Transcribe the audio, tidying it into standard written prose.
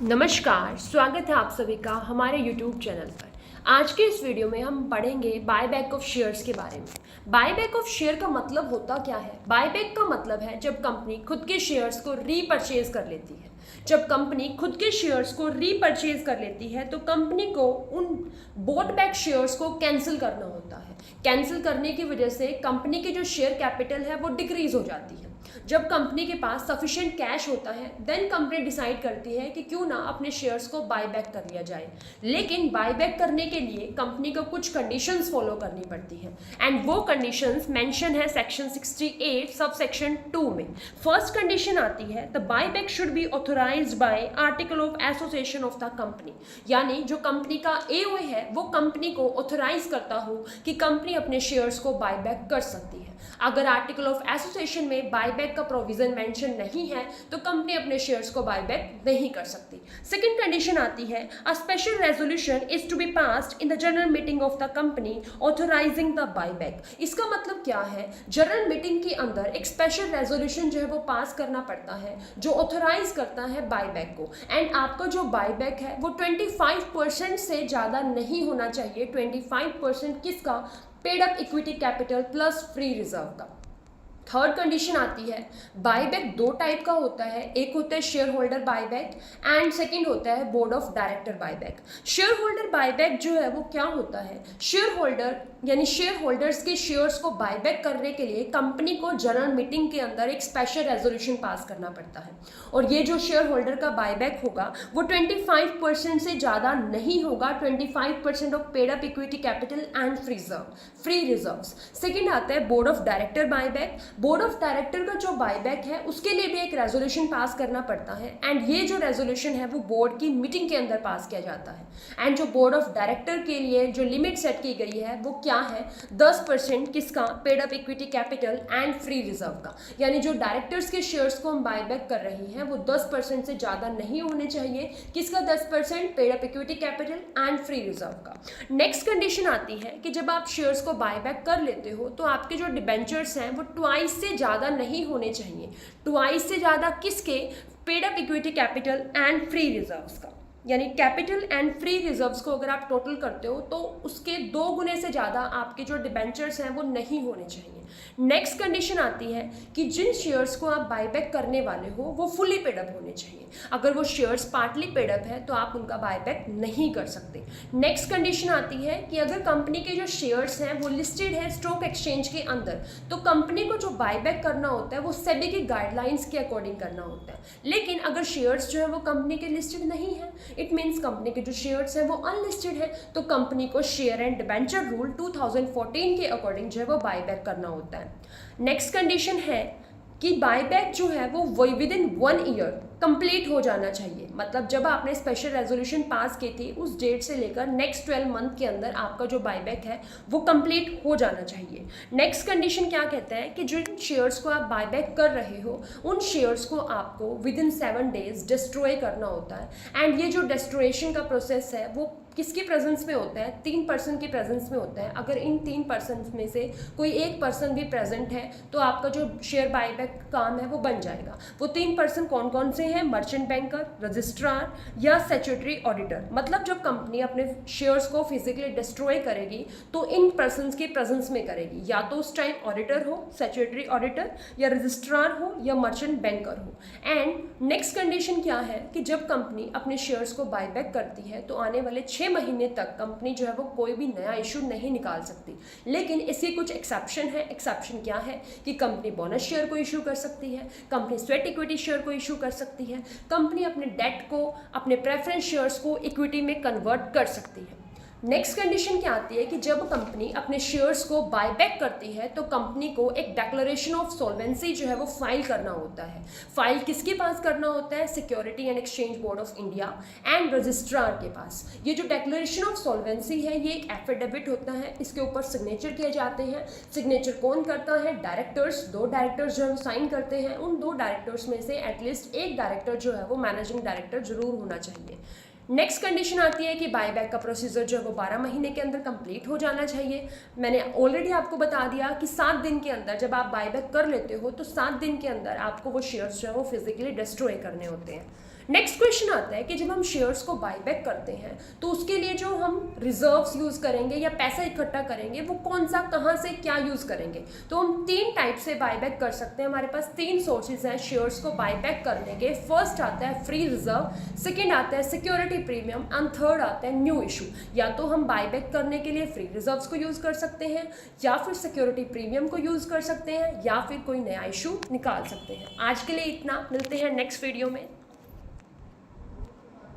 नमस्कार, स्वागत है आप सभी का हमारे YouTube चैनल पर। आज के इस वीडियो में हम पढ़ेंगे बायबैक ऑफ शेयर्स के बारे में। बायबैक ऑफ शेयर का मतलब होता क्या है? बायबैक का मतलब है जब कंपनी खुद के शेयर्स को रीपरचेज कर लेती है। जब कंपनी खुद के शेयर्स को रीपरचेज कर लेती है तो कंपनी को उन बॉट बैक शेयर्स को कैंसिल करना होता है। कैंसिल करने की वजह से कंपनी की जो शेयर कैपिटल है वो डिक्रीज हो जाती है। जब कंपनी के पास सफिशिएंट कैश होता है देन कंपनी डिसाइड करती है कि क्यों ना अपने शेयर्स को बायबैक कर लिया जाए। लेकिन बायबैक करने के लिए कंपनी को कुछ कंडीशंस फॉलो करनी पड़ती है एंड वो कंडीशंस मेंशन है सेक्शन 68 सब सेक्शन 2 में। फर्स्ट कंडीशन आती है the buyback should be authorised by article of association of the company, यानी जो कंपनी का एओए है वो कंपनी को ऑथोराइज करता हो कि कंपनी अपने शेयर्स को बायबैक कर सकती है। अगर आर्टिकल ऑफ एसोसिएशन में बायबैक का प्रोविजन मेंशन नहीं है तो कंपनी अपने शेयर्स को बायबैक नहीं कर सकती। सेकंड कंडीशन आती है a special resolution is to be passed in the general meeting of the company authorising the buyback. इसका मतलब क्या है? जनरल मीटिंग के अंदर एक स्पेशल रेजोल्यूशन जो है वो पास करना पड़ता है जो ऑथोराइज करता है बायबैक को। एंड आपका जो बायबैक है वो 25% से ज़्यादा नहीं होना चाहिए। 25% किसका? Paid up equity capital plus free reserve का। थर्ड कंडीशन आती है बायबैक दो टाइप का होता है, एक होता है share holder buyback and second होता है board of director buyback. Share holder buyback जो है वो क्या होता है? शेयर होल्डर यानी शेयर होल्डर्स के शेयर्स को बायबैक करने के लिए कंपनी को जनरल मीटिंग के अंदर एक स्पेशल रेजोल्यूशन पास करना पड़ता है और ये जो शेयर होल्डर का बायबैक होगा वो 25% से ज़्यादा नहीं होगा। 25% of paid up equity capital and free reserves. Second आता है board of director buyback. Board of director का जो बायबैक है उसके लिए भी एक रेजोल्यूशन पास करना पड़ता है एंड ये जो रेजोल्यूशन है वो बोर्ड की मीटिंग के अंदर पास किया जाता है। एंड जो बोर्ड ऑफ डायरेक्टर के लिए जो लिमिट सेट की गई है वो क्या है? 10% किसका? Paid up equity capital and free reserve का। यानी जो डायरेक्टर्स के शेयर्स को हम बायबैक कर रहे हैं वो 10% से ज़्यादा नहीं होने चाहिए। किसका 10%? Paid up equity capital and free reserve का। नेक्स्ट कंडीशन आती है कि जब आप शेयर्स को बायबैक कर लेते हो तो आपके जो डिबेंचर्स हैं वो ट्वाइस से ज़्यादा नहीं होने चाहिए। ट्वाइस से ज़्यादा किसके? Paid up equity capital and free reserves का। यानी कैपिटल एंड फ्री रिजर्व्स को अगर आप टोटल करते हो तो उसके 2 गुने से ज़्यादा आपके जो डिबेंचर्स हैं वो नहीं होने चाहिए। नेक्स्ट कंडीशन आती है कि जिन शेयर्स को आप बायबैक करने वाले हो वो फुली पेडअप होने चाहिए। अगर वो शेयर्स पार्टली पेडअप है तो आप उनका बायबैक नहीं कर सकते। नेक्स्ट कंडीशन आती है कि अगर कंपनी के जो शेयर्स हैं वो लिस्टेड है स्टॉक एक्सचेंज के अंदर तो कंपनी को जो बायबैक करना होता है वो सेबी की गाइडलाइंस के अकॉर्डिंग करना होता है। लेकिन अगर शेयर्स जो है वो कंपनी के लिस्टेड नहीं है, इट मीन्स कंपनी के जो शेयर्स हैं वो अनलिस्टेड है, तो कंपनी को शेयर एंड डिबेंचर रूल 2014 के अकॉर्डिंग जो है वो बायबैक करना होता है। नेक्स्ट कंडीशन है कि बायबैक जो है वो विद इन 1 ईयर कंप्लीट हो जाना चाहिए। मतलब जब आपने स्पेशल रेजोल्यूशन पास की थी उस डेट से लेकर नेक्स्ट 12 मंथ के अंदर आपका जो बायबैक है वो कंप्लीट हो जाना चाहिए। नेक्स्ट कंडीशन क्या कहता है कि जिन शेयर्स को आप बायबैक कर रहे हो उन शेयर्स को आपको विद इन 7 डेज डिस्ट्रॉय करना होता है। एंड ये जो डिस्ट्रॉयशन का प्रोसेस है वो किसके प्रेजेंस में होता है? 3 पर्सन के प्रेजेंस में होता है। अगर इन 3 पर्सन में से कोई एक पर्सन भी प्रेजेंट है तो आपका जो शेयर बायबैक काम है वो बन जाएगा। वो 3 पर्सन कौन कौन से हैं? मर्चेंट बैंकर, रजिस्ट्रार या स्टैट्यूटरी ऑडिटर। मतलब जब कंपनी अपने शेयर्स को फिजिकली डिस्ट्रॉय करेगी तो इन पर्सन्स के प्रेजेंस में करेगी, या तो उस टाइम ऑडिटर हो, स्टैट्यूटरी ऑडिटर, या रजिस्ट्रार हो या मर्चेंट बैंकर हो। एंड नेक्स्ट कंडीशन क्या है कि जब कंपनी अपने शेयर्स को बायबैक करती है तो आने वाले 6 महीने तक कंपनी जो है वो कोई भी नया इशू नहीं निकाल सकती। लेकिन इसकी कुछ एक्सेप्शन है। एक्सेप्शन क्या है कि कंपनी बोनस शेयर को इशू कर सकती है, कंपनी स्वेट इक्विटी शेयर को इशू कर सकती है, कंपनी अपने डेट को, अपने प्रेफरेंस शेयर्स को इक्विटी में कन्वर्ट कर सकती है। नेक्स्ट कंडीशन क्या आती है कि जब कंपनी अपने शेयर्स को बायबैक करती है तो कंपनी को एक डिक्लेरेशन ऑफ सॉल्वेंसी जो है वो फाइल करना होता है। फाइल किसके पास करना होता है? Security and exchange board of India and registrar के पास। ये जो डिक्लेरेशन ऑफ सॉल्वेंसी है ये एक एफिडेविट होता है, इसके ऊपर सिग्नेचर किए जाते हैं। सिग्नेचर कौन करता है? डायरेक्टर्स। 2 डायरेक्टर्स जो है साइन करते हैं। उन 2 डायरेक्टर्स में से एटलीस्ट एक डायरेक्टर जो है वो मैनेजिंग डायरेक्टर जरूर होना चाहिए। नेक्स्ट कंडीशन आती है कि बायबैक का प्रोसीजर जो है वो 12 महीने के अंदर कंप्लीट हो जाना चाहिए। मैंने ऑलरेडी आपको बता दिया कि 7 दिन के अंदर जब आप बायबैक कर लेते हो तो 7 दिन के अंदर आपको वो शेयर्स जो है वो फिजिकली डिस्ट्रॉय करने होते हैं। नेक्स्ट क्वेश्चन आता है कि जब हम शेयर्स को बायबैक करते हैं तो उसके लिए जो हम रिजर्व्स यूज़ करेंगे या पैसा इकट्ठा करेंगे वो कौन सा, कहाँ से, क्या यूज़ करेंगे। तो हम 3 टाइप से बायबैक कर सकते हैं। हमारे पास 3 सोर्सेज हैं शेयर्स को बायबैक करने के। फर्स्ट आता है फ्री रिजर्व, सेकेंड आता है सिक्योरिटी प्रीमियम एंड थर्ड आता है न्यू इशू। या तो हम बायबैक करने के लिए फ्री रिजर्व्स को यूज़ कर सकते हैं, या फिर सिक्योरिटी प्रीमियम को यूज़ कर सकते हैं, या फिर कोई नया इशू निकाल सकते हैं। आज के लिए इतना, मिलते हैं नेक्स्ट वीडियो में।